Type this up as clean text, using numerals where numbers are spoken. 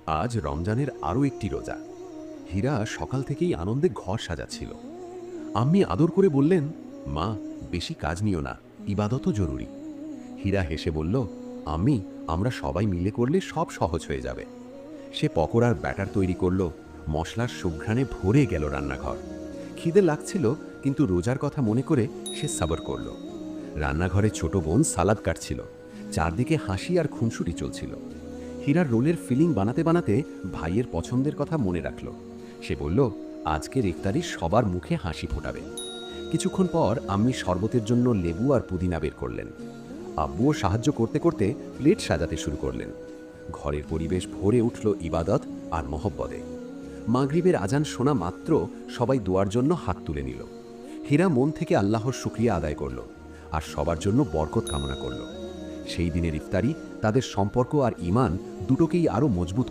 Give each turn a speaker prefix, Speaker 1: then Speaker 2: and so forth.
Speaker 1: আজ রমজানের আরও একটি রোজা। হীরা সকাল থেকেই আনন্দে ঘর সাজাচ্ছিল। আম্মি আদর করে বললেন, মা, বেশি কাজ নিও না, ইবাদতও জরুরি। হীরা হেসে বলল, আম্মি, আমরা সবাই মিলে করলে সব সহজ হয়ে যাবে। সে পকোড়ার ব্যাটার তৈরি করল। মশলার সুঘ্রাণে ভরে গেল রান্নাঘর। খিদে লাগছিল, কিন্তু রোজার কথা মনে করে সে সাবর করল। রান্নাঘরে ছোট বোন সালাদ কাটছিল। চারদিকে হাসি আর খুনসুটি চলছিল। হীরার রোলের ফিলিং বানাতে বানাতে ভাইয়ের পছন্দের কথা মনে রাখল। সে বলল, আজকের ইফতারি সবার মুখে হাসি ফোটাবে। কিছুক্ষণ পর আম্মি শরবতের জন্য লেবু আর পুদিনা বের করলেন। আব্বুও সাহায্য করতে করতে প্লেট সাজাতে শুরু করলেন। ঘরের পরিবেশ ভরে উঠল ইবাদত আর মহব্বতে। মাগরিবের আজান শোনা মাত্র সবাই দোয়ার জন্য হাত তুলে নিল। হীরা মন থেকে আল্লাহর শুকরিয়া আদায় করল আর সবার জন্য বরকত কামনা করল। সেই দিনের ইফতারি তাদের সম্পর্ক আর ঈমান দুটোকেই আরও মজবুত